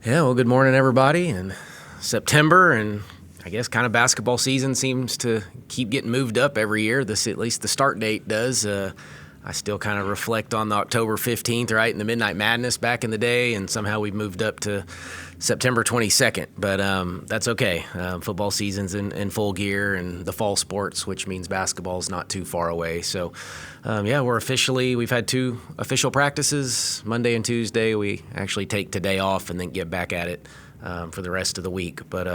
Yeah, well, good morning, everybody. And September, and I guess kind of basketball season seems to keep getting moved up every year. This, at least the start date does. I still kind of reflect on the October 15th, right, in the Midnight Madness back in the day, and somehow we've moved up to September 22nd. But that's okay. Football season's in full gear, and the fall sports, which means basketball's not too far away. So, we've had 2 official practices, Monday and Tuesday. We actually take today off and then get back at it for the rest of the week. But,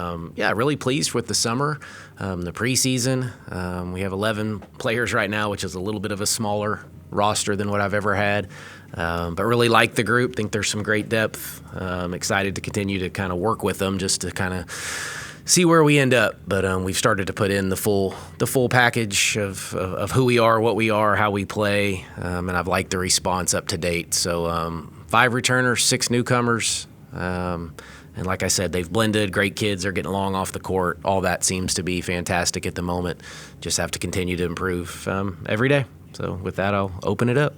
really pleased with the summer, the preseason. We have 11 players right now, which is a little bit of a smaller roster than what I've ever had. But really like the group, think there's some great depth. Excited to continue to kind of work with them just to kind of see where we end up. But we've started to put in the full package of who we are, what we are, how we play, and I've liked the response up to date. So 5 returners, 6 newcomers, and like I said, they've blended. Great kids are getting along off the court. All that seems to be fantastic at the moment. Just have to continue to improve every day. So with that, I'll open it up.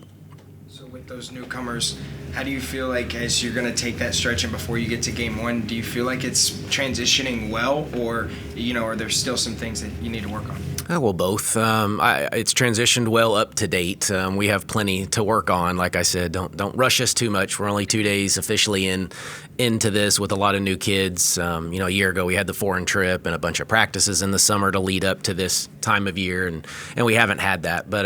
So with those newcomers, how do you feel like as you're going to take that stretch and before you get to game 1, do you feel like it's transitioning well, or are there still some things that you need to work on? Well, both. It's transitioned well up to date. We have plenty to work on. Like I said, don't rush us too much. We're only 2 days officially into this with a lot of new kids. A year ago we had the foreign trip and a bunch of practices in the summer to lead up to this time of year, and we haven't had that. But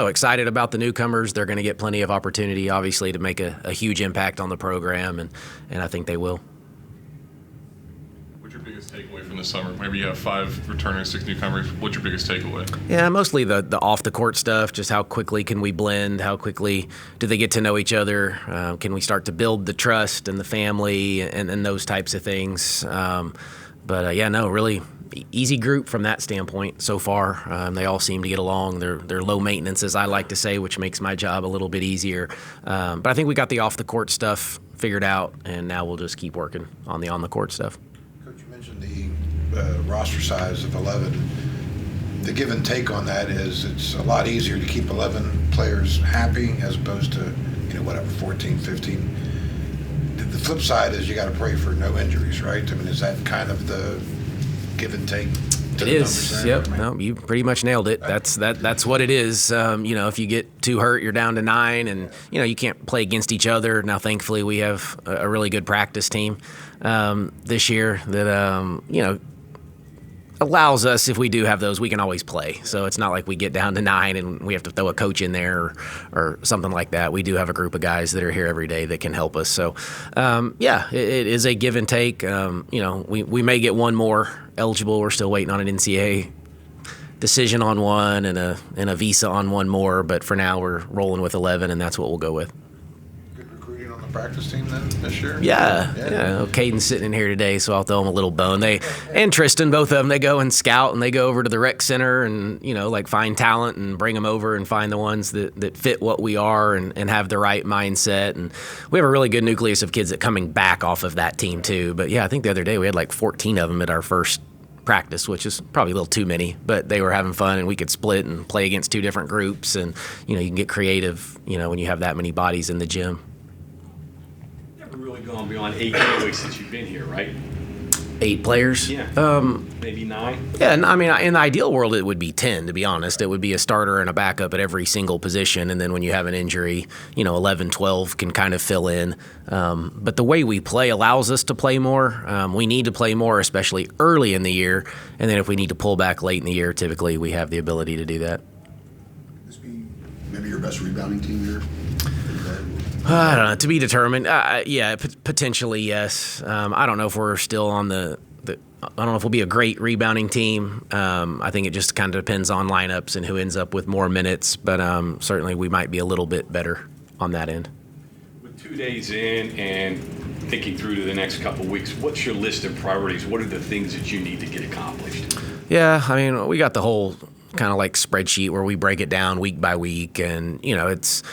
excited about the newcomers. They're going to get plenty of opportunity, obviously, to make a huge impact on the program, and I think they will. What's your biggest takeaway from the summer? Maybe you have 5 returners, 6 newcomers. What's your biggest takeaway? Yeah, mostly the off-the-court stuff, just how quickly can we blend, how quickly do they get to know each other, can we start to build the trust and the family and those types of things. Really easy group from that standpoint so far. They all seem to get along. They're low maintenance, as I like to say, which makes my job a little bit easier. But I think we got the off-the-court stuff figured out, and now we'll just keep working on the on-the-court stuff. Coach, you mentioned the roster size of 11. The give and take on that is it's a lot easier to keep 11 players happy as opposed to 14, 15. The flip side is you got to pray for no injuries, right? I mean, is that kind of the give and take? It is. Yep. No, you pretty much nailed it. That's what it is. If you get 2 hurt, you're down to 9, and you can't play against each other. Now, thankfully, we have a really good practice team this year that allows us, if we do have those, we can always play. So it's not like we get down to 9 and we have to throw a coach in there or something like that. We do have a group of guys that are here every day that can help us. So, it is a give and take. We may get one more eligible. We're still waiting on an NCAA decision on one and a visa on one more. But for now, we're rolling with 11, and that's what we'll go with. Practice team then this year? Yeah. Caden's sitting in here today, so I'll throw him a little bone. And Tristan, both of them, they go and scout, and they go over to the rec center and find talent and bring them over and find the ones that fit what we are and have the right mindset. And we have a really good nucleus of kids that coming back off of that team too. But I think the other day we had 14 of them at our first practice, which is probably a little too many, but they were having fun, and we could split and play against 2 different groups, and you can get creative when you have that many bodies in the gym. Really gone beyond 8 giveaways since you've been here, right? 8 players? Yeah. Maybe 9? Yeah, and I mean, in the ideal world, it would be 10, to be honest. It would be a starter and a backup at every single position, and then when you have an injury, 11, 12 can kind of fill in. But the way we play allows us to play more. We need to play more, especially early in the year, and then if we need to pull back late in the year, typically we have the ability to do that. Could this be maybe your best rebounding team here? I don't know. To be determined. Potentially, yes. I don't know if we're still on I don't know if we'll be a great rebounding team. I think it just kind of depends on lineups and who ends up with more minutes. But certainly we might be a little bit better on that end. With 2 days in and thinking through to the next couple of weeks, what's your list of priorities? What are the things that you need to get accomplished? Yeah, I mean, we got the whole kind of spreadsheet where we break it down week by week, and it's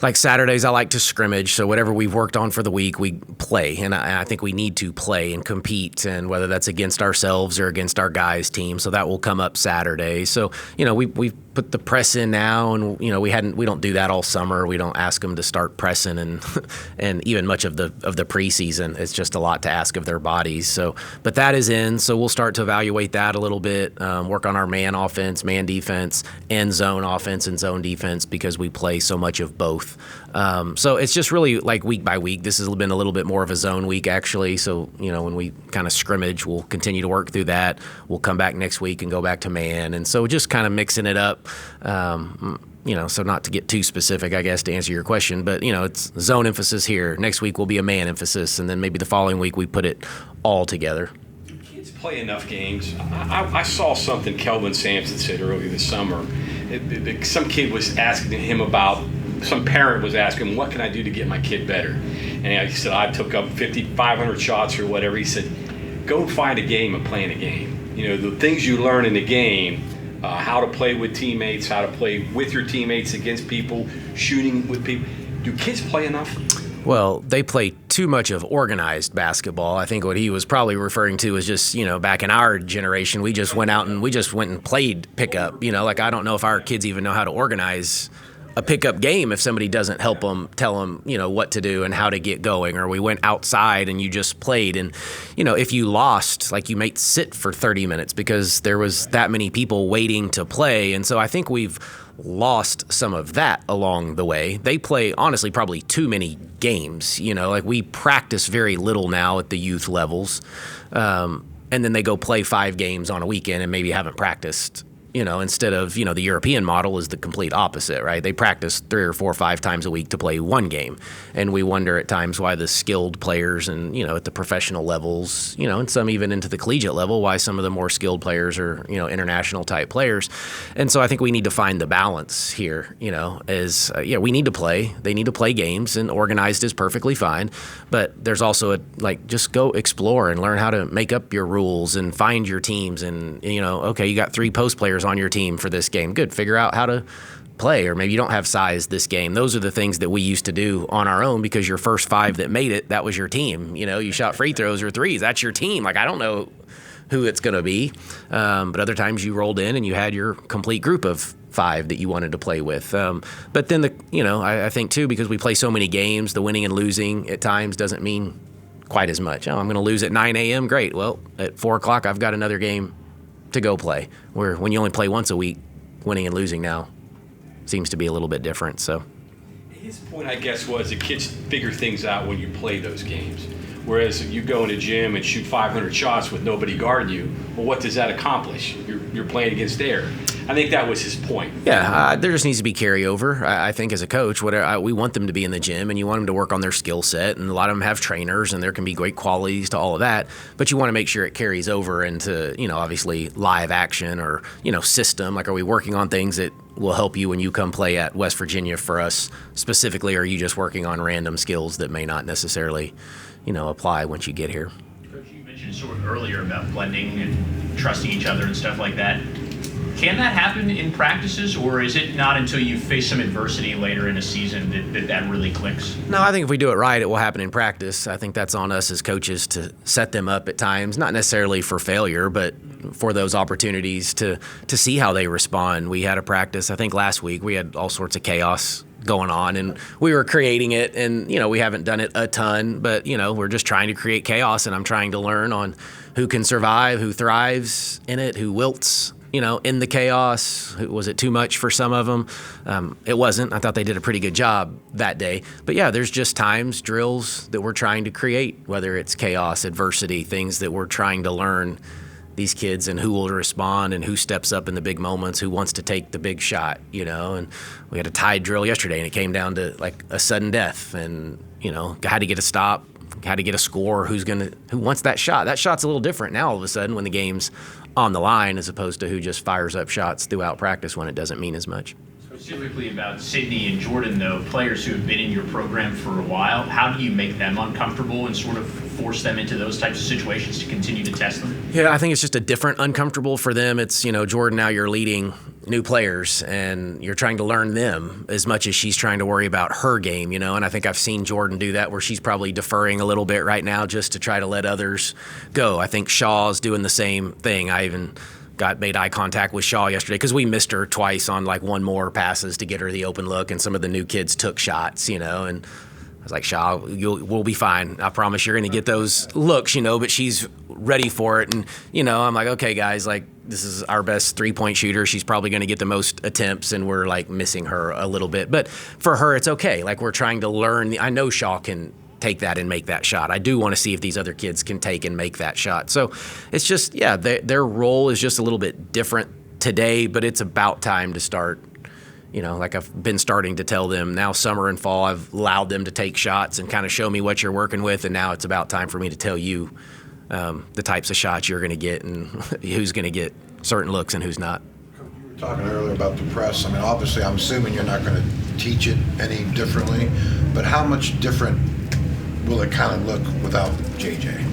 Like Saturdays, I like to scrimmage. So whatever we've worked on for the week, we play. And I think we need to play and compete, and whether that's against ourselves or against our guys' team. So that will come up Saturday. So, we've put the press in now, and, we don't do that all summer. We don't ask them to start pressing and even much of the preseason. It's just a lot to ask of their bodies. So, but that is in. So we'll start to evaluate that a little bit, work on our man offense, man defense, and zone offense and zone defense, because we play so much of both. So it's just really like week by week. This has been a little bit more of a zone week, actually. So, when we kind of scrimmage, we'll continue to work through that. We'll come back next week and go back to man. And so just kind of mixing it up. So not to get too specific, I guess, to answer your question, but, it's zone emphasis here. Next week will be a man emphasis. And then maybe the following week we put it all together. Kids play enough games. I saw something Kelvin Sampson said earlier this summer. Some kid was asking him about, some parent was asking him, what can I do to get my kid better? And he said, I took up 500 shots or whatever. He said, go find a game and play in a game. The things you learn in the game, how to play with teammates, how to play with your teammates against people, shooting with people. Do kids play enough? Well, they play too much of organized basketball. I think what he was probably referring to is just, back in our generation, we just went out and played pickup. I don't know if our kids even know how to organize a pickup game if somebody doesn't help them, tell them, what to do and how to get going. Or we went outside and you just played. And, if you lost, like, you might sit for 30 minutes because there was that many people waiting to play. And so I think we've lost some of that along the way. They play, honestly, probably too many games. We practice very little now at the youth levels. And then they go play 5 games on a weekend and maybe haven't practiced. Instead of, the European model is the complete opposite, right? They practice 3 or 4 or 5 times a week to play 1 game. And we wonder at times why the skilled players and, at the professional levels, and some even into the collegiate level, why some of the more skilled players are, international type players. And so I think we need to find the balance here, we need to play. They need to play games, and organized is perfectly fine. But there's also just go explore and learn how to make up your rules and find your teams. And, okay, you got 3 post players on your team for this game. Good. Figure out how to play, or maybe you don't have size this game. Those are the things that we used to do on our own, because your first 5 that made it, that was your team. You shot free throws or threes. That's your team. I don't know who it's going to be. But other times you rolled in and you had your complete group of 5 that you wanted to play with. But then I think too, because we play so many games, the winning and losing at times doesn't mean quite as much. I'm going to lose at 9 a.m. Great. Well, at 4 o'clock, I've got another game to go play. Where when you only play once a week, winning and losing now seems to be a little bit different. So his point, I guess, was that kids figure things out when you play those games. Whereas if you go in a gym and shoot 500 shots with nobody guarding you, well, what does that accomplish? You're playing against air. I think that was his point. Yeah, there just needs to be carryover. I think as a coach, we want them to be in the gym, and you want them to work on their skill set. And a lot of them have trainers, and there can be great qualities to all of that. But you want to make sure it carries over into, obviously live action or, system. Like, are we working on things that will help you when you come play at West Virginia for us specifically? Or are you just working on random skills that may not necessarily apply once you get here? Coach, you mentioned sort of earlier about blending and trusting each other and stuff like that. Can that happen in practices, or is it not until you face some adversity later in a season that really clicks? No, I think if we do it right, it will happen in practice. I think that's on us as coaches to set them up at times, not necessarily for failure, but for those opportunities to see how they respond. We had a practice, I think last week, we had all sorts of chaos going on, and we were creating it, and we haven't done it a ton, but we're just trying to create chaos, and I'm trying to learn on who can survive, who thrives in it, who wilts in the chaos. Was it too much for some of them? It wasn't. I thought they did a pretty good job that day. But yeah, there's just times, drills that we're trying to create, whether it's chaos, adversity, things that we're trying to learn these kids and who will respond and who steps up in the big moments, who wants to take the big shot, And we had a tied drill yesterday, and it came down to like a sudden death, and had to get a stop, had to get a score. Who wants that shot? That shot's a little different now all of a sudden when the game's on the line, as opposed to who just fires up shots throughout practice when it doesn't mean as much. Specifically about Sydney and Jordan, though, players who have been in your program for a while, how do you make them uncomfortable and sort of force them into those types of situations to continue to test them? Yeah, I think it's just a different uncomfortable for them. It's, Jordan, now you're leading new players, and you're trying to learn them as much as she's trying to worry about her game, you know. And I think I've seen Jordan do that, where she's probably deferring a little bit right now just to try to let others go. I think Shaw's doing the same thing. I even made eye contact with Shaw yesterday because we missed her twice on like one more passes to get her the open look, and some of the new kids took shots, you know, and I was like, Shaw, we'll be fine. I promise you're going to get those looks, you know, but she's ready for it. And, you know, I'm like, okay, guys, like, this is our best three-point shooter. She's probably going to get the most attempts, and we're, like, missing her a little bit. But for her, it's okay. Like, we're trying to learn. I know Shaw can take that and make that shot. I do want to see if these other kids can take and make that shot. So it's just, yeah, their role is just a little bit different today, but it's about time to start. You know, like I've been starting to tell them now, summer and fall, I've allowed them to take shots and kind of show me what you're working with. And now it's about time for me to tell you the types of shots you're going to get and who's going to get certain looks and who's not. You were talking earlier about the press. I mean, obviously, I'm assuming you're not going to teach it any differently, but how much different will it kind of look without JJ?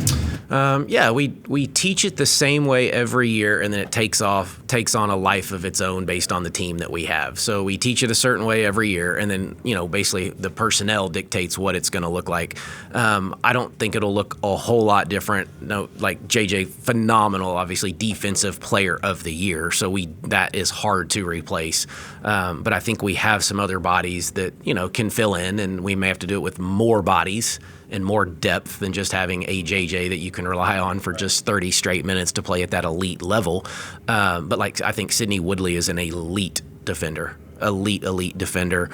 Yeah, we teach it the same way every year, and then it takes on a life of its own based on the team that we have. So we teach it a certain way every year, and then, you know, basically the personnel dictates what it's going to look like. I don't think it'll look a whole lot different. No, like JJ, phenomenal, obviously defensive player of the year. So that is hard to replace. But I think we have some other bodies that, you know, can fill in, and we may have to do it with more bodies and more depth than just having a JJ that you can rely on for just 30 straight minutes to play at that elite level. But like, I think Sydney Woodley is an elite defender, elite defender.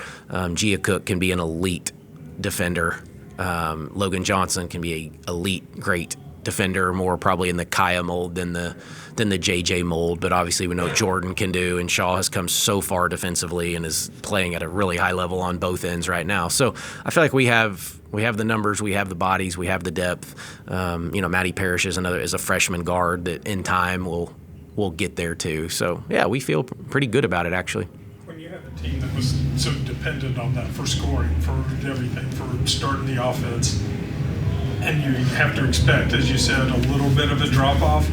Gia Cook can be an elite defender. Logan Johnson can be a elite, great defender, more probably in the Kaya mold than the JJ mold. But obviously we know Jordan can do, and Shaw has come so far defensively and is playing at a really high level on both ends right now. So I feel like we have the numbers, we have the bodies, we have the depth. You know, Maddie Parrish is a freshman guard that in time will get there too. So yeah, we feel pretty good about it actually. When you have a team that was so dependent on that for scoring, for everything, for starting the offense, and you have to expect, as you said, a little bit of a drop-off,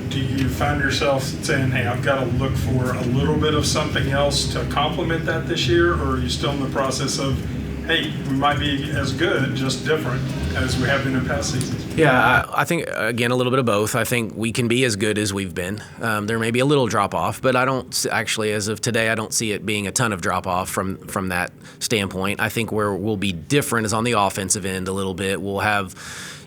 do you find yourself saying, hey, I've got to look for a little bit of something else to complement that this year, or are you still in the process of, hey, we might be as good, just different, as we have been in past seasons? Yeah, I think, again, a little bit of both. I think we can be as good as we've been. There may be a little drop-off, but I don't actually, as of today, I don't see it being a ton of drop-off from that standpoint. I think where we'll be different is on the offensive end a little bit. We'll have,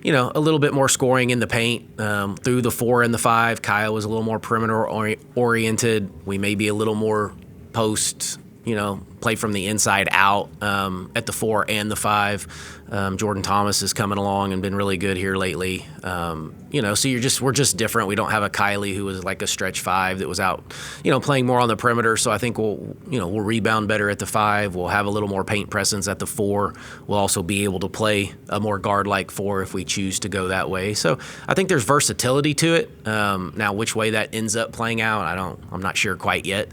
you know, a little bit more scoring in the paint through the 4 and the 5. Kaya was a little more perimeter-oriented. We may be a little more post, you know, play from the inside out at the 4 and the 5. Jordan Thomas is coming along and been really good here lately. You know, so we're just different. We don't have a Kylie who was like a stretch 5 that was out, you know, playing more on the perimeter. So I think we'll rebound better at the 5. We'll have a little more paint presence at the 4. We'll also be able to play a more guard-like 4 if we choose to go that way. So I think there's versatility to it. Now, which way that ends up playing out, I'm not sure quite yet.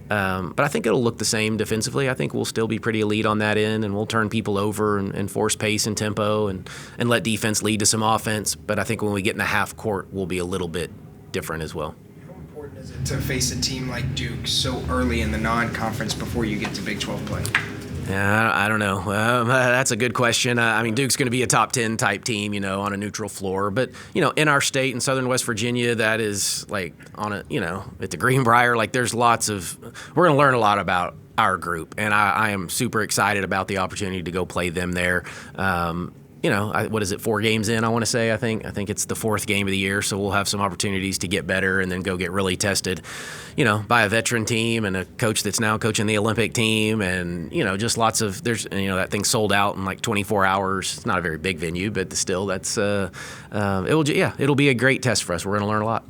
But I think it'll look the same defensively. I think we'll still be pretty elite on that end, and we'll turn people over and force pace and tempo and let defense lead to some offense. But I think when we get in the half court, we'll be a little bit different as well. How important is it to face a team like Duke so early in the non-conference before you get to Big 12 play? Yeah, I don't know. That's a good question. I mean, Duke's going to be a top 10 type team, you know, on a neutral floor. But, you know, in our state, in southern West Virginia, that is like on a, you know, at the Greenbrier, like we're going to learn a lot about our group. And I am super excited about the opportunity to go play them there. You know, what is it, 4 games in, I want to say, I think it's the 4th game of the year, so we'll have some opportunities to get better and then go get really tested, you know, by a veteran team and a coach that's now coaching the Olympic team, and, you know, just that thing sold out in like 24 hours. It's not a very big venue, but still, that's, it'll be a great test for us. We're going to learn a lot.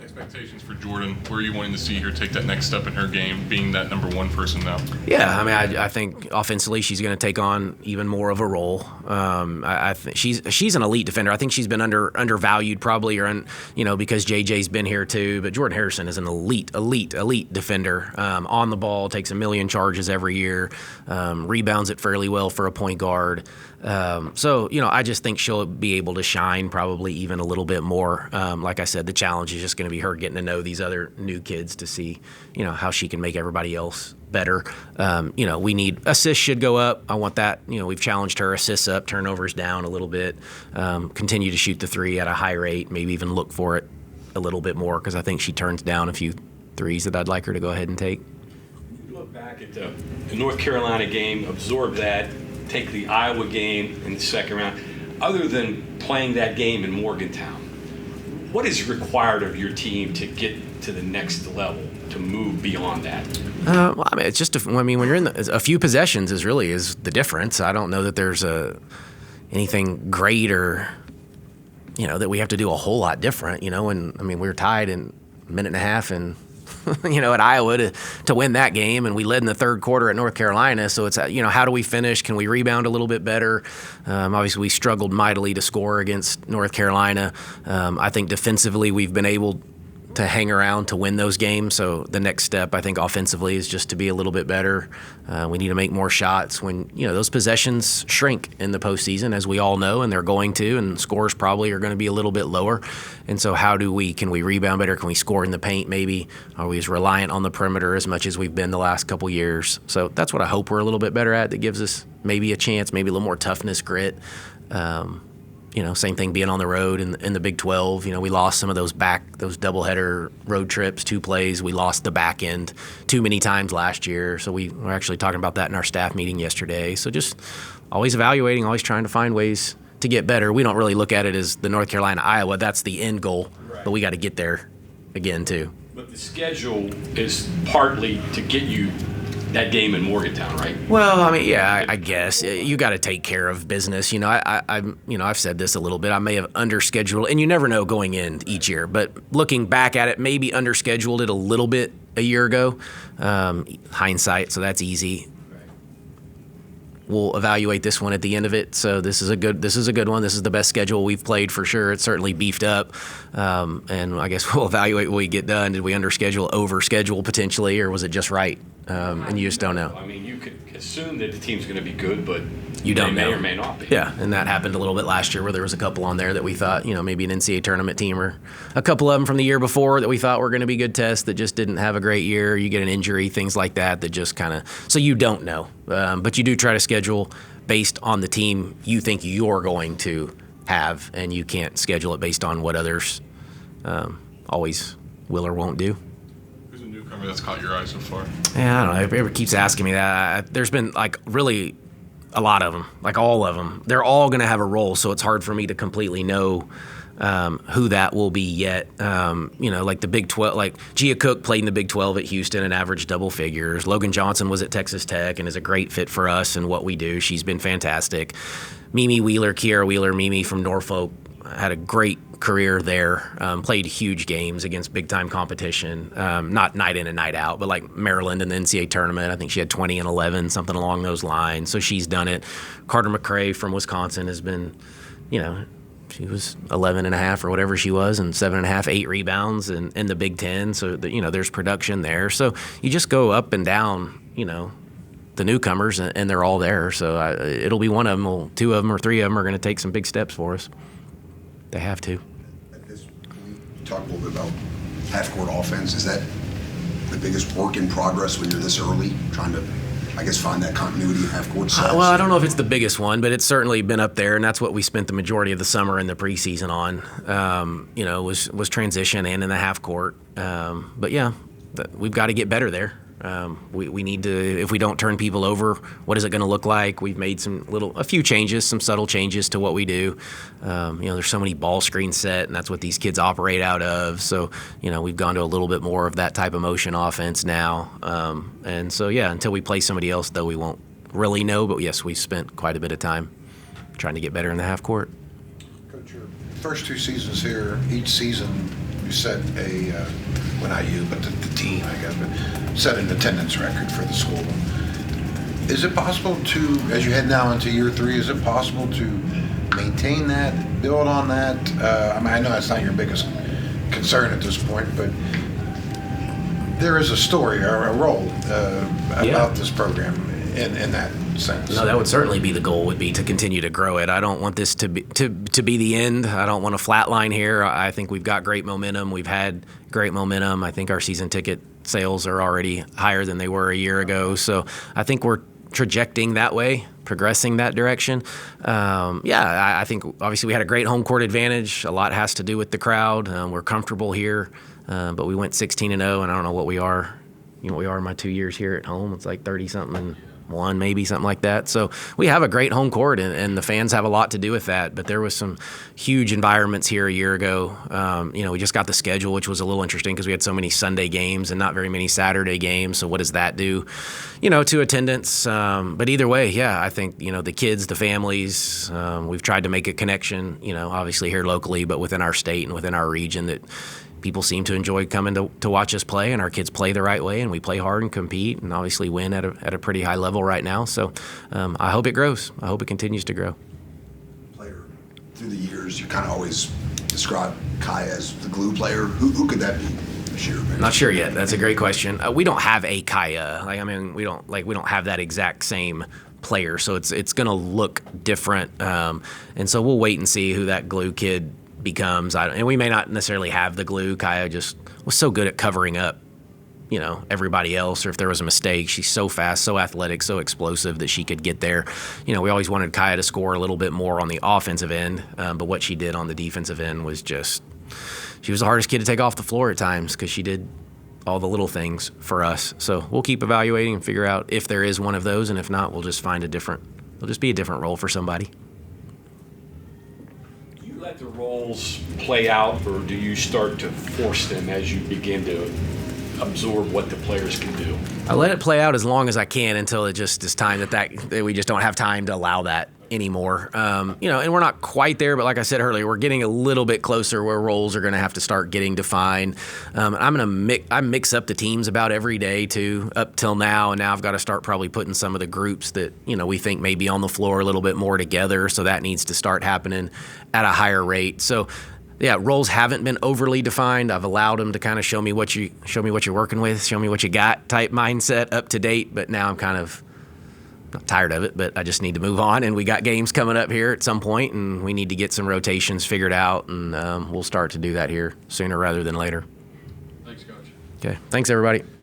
Expectations for Jordan, where are you wanting to see her take that next step in her game, being that number 1 person now? Yeah, I mean, I think offensively she's going to take on even more of a role. I think she's an elite defender. I think she's been undervalued probably, because JJ's been here too. But Jordan Harrison is an elite defender. On the ball, takes a million charges every year, rebounds it fairly well for a point guard. So, I just think she'll be able to shine probably even a little bit more. Like I said, the challenge is just going to be her getting to know these other new kids to see, how she can make everybody else better. We need assists should go up. I want that. We've challenged her assists up, turnovers down a little bit, continue to shoot the three at a high rate, maybe even look for it a little bit more because I think she turns down a few threes that I'd like her to go ahead and take. You look back at the North Carolina game, absorb that, take the Iowa game in the second round. Other than playing that game in Morgantown, what is required of your team to get to the next level, to move beyond that? It's just, when you're in a few possessions is the difference. I don't know that there's anything great or, that we have to do a whole lot different, and we were tied in a minute and a half and at Iowa to win that game, and we led in the third quarter at North Carolina. So it's how do we finish? Can we rebound a little bit better? Obviously, we struggled mightily to score against North Carolina. I think defensively we've been able to hang around to win those games. So the next step, I think, offensively is just to be a little bit better. We need to make more shots when, those possessions shrink in the postseason, as we all know, and they're going to, and scores probably are going to be a little bit lower. And so can we rebound better? Can we score in the paint maybe? Are we as reliant on the perimeter as much as we've been the last couple years? So that's what I hope we're a little bit better at. That gives us maybe a chance, maybe a little more toughness, grit. Same thing being on the road in the Big 12. We lost some of those doubleheader road trips, 2 plays. We lost the back end too many times last year. So we were actually talking about that in our staff meeting yesterday. So just always evaluating, always trying to find ways to get better. We don't really look at it as the North Carolina, Iowa. That's the end goal, right. But we got to get there again too. But the schedule is partly to get you that game in Morgantown, right? Well, I guess you got to take care of business. I've said this a little bit. I may have underscheduled, and you never know going in each year. But looking back at it, maybe underscheduled it a little bit a year ago. Hindsight, so that's easy. We'll evaluate this one at the end of it. So this is a good one. This is the best schedule we've played for sure. It's certainly beefed up, and I guess we'll evaluate what we get done. Did we underschedule, overschedule potentially, or was it just right? And you just don't know. You could assume that the team's going to be good, but you don't know. May or may not be. Yeah, and that happened a little bit last year where there was a couple on there that we thought, maybe an NCAA tournament team, or a couple of them from the year before that we thought were going to be good tests that just didn't have a great year. You get an injury, things like that just kind of, so you don't know. But you do try to schedule based on the team you think you're going to have, and you can't schedule it based on what others always will or won't do. Who's a newcomer that's caught your eye so far? Yeah, I don't know. Everybody keeps asking me that. There's been really a lot of them, all of them. They're all going to have a role, so it's hard for me to completely know who that will be yet. The Big 12, Gia Cook played in the Big 12 at Houston and averaged double figures. Logan Johnson was at Texas Tech and is a great fit for us and what we do. She's been fantastic. Kiara Wheeler, Mimi from Norfolk, had a great career there, played huge games against big-time competition, not night in and night out, but Maryland in the NCAA tournament. I think she had 20 and 11, something along those lines. So she's done it. Carter McCrae from Wisconsin has been, she was 11 and a half or whatever she was, and 7.5, 8 rebounds in the Big Ten. So, there's production there. So you just go up and down, the newcomers, and they're all there. So it'll be one of them, 2 of them or 3 of them are going to take some big steps for us. They have to. At this point, talk a little bit about half-court offense. Is that the biggest work in progress when you're this early, trying to, find that continuity in half-court sets? Well, I don't know if it's the biggest one, but it's certainly been up there, and that's what we spent the majority of the summer and the preseason on, was transition and in the half-court. But, yeah, we've got to get better there. We need to, if we don't turn people over, what is it going to look like? We've made a few changes, some subtle changes to what we do. There's so many ball screens set, and that's what these kids operate out of. So, we've gone to a little bit more of that type of motion offense now. And so, yeah, until we play somebody else, though, we won't really know. But, yes, we've spent quite a bit of time trying to get better in the half court. Coach, your first 2 seasons here, each season you set not you, but the team, I guess, but set an attendance record for the school. Is it possible to, as you head now into year 3, is it possible to maintain that, build on that? I know that's not your biggest concern at this point, but there is a story or a role about this program in that sense. No, that would certainly be the goal. Would be to continue to grow it. I don't want this to be the end. I don't want a flat line here. I think we've got great momentum. We've had great momentum. I think our season ticket sales are already higher than they were a year ago. So I think we're trajecting that way, progressing that direction. I think obviously we had a great home court advantage. A lot has to do with the crowd. We're comfortable here, but we went 16-0, and I don't know what we are. You know what we are in my 2 years here at home. It's like 30-something and one, maybe something like that. So we have a great home court, and the fans have a lot to do with that. But there was some huge environments here a year ago. We just got the schedule, which was a little interesting because we had so many Sunday games and not very many Saturday games. So what does that do, to attendance? But either way, yeah, I think, the kids, the families, we've tried to make a connection, obviously here locally, but within our state and within our region that people seem to enjoy coming to watch us play, and our kids play the right way, and we play hard and compete and obviously win at a pretty high level right now. So I hope it grows. I hope it continues to grow. Player through the years, you kind of always describe Kai as the glue player. Who could that be this year? Maybe? Not sure yet. That's a great question. We don't have a Kaya. We don't have that exact same player, so it's going to look different. And so we'll wait and see who that glue kid becomes. And we may not necessarily have the glue. Kaya just was so good at covering up, everybody else, or if there was a mistake. She's so fast, so athletic, so explosive that she could get there. We always wanted Kaya to score a little bit more on the offensive end, but what she did on the defensive end was she was the hardest kid to take off the floor at times because she did all the little things for us. So we'll keep evaluating and figure out if there is one of those, and if not, we'll just find it'll just be a different role for somebody. Let the roles play out, or do you start to force them as you begin to absorb what the players can do? I let it play out as long as I can until it just is time that we just don't have time to allow that anymore. And we're not quite there, but like I said earlier, we're getting a little bit closer where roles are going to have to start getting defined. I mix up the teams about every day too, up till now, and now I've got to start probably putting some of the groups that we think may be on the floor a little bit more together. So that needs to start happening at a higher rate. So yeah, roles haven't been overly defined. I've allowed them to kind of show me what you're working with, show me what you got type mindset, up to date. But now I'm kind of not tired of it, but I just need to move on. And we got games coming up here at some point, and we need to get some rotations figured out. And we'll start to do that here sooner rather than later. Thanks, Coach. Okay, thanks everybody.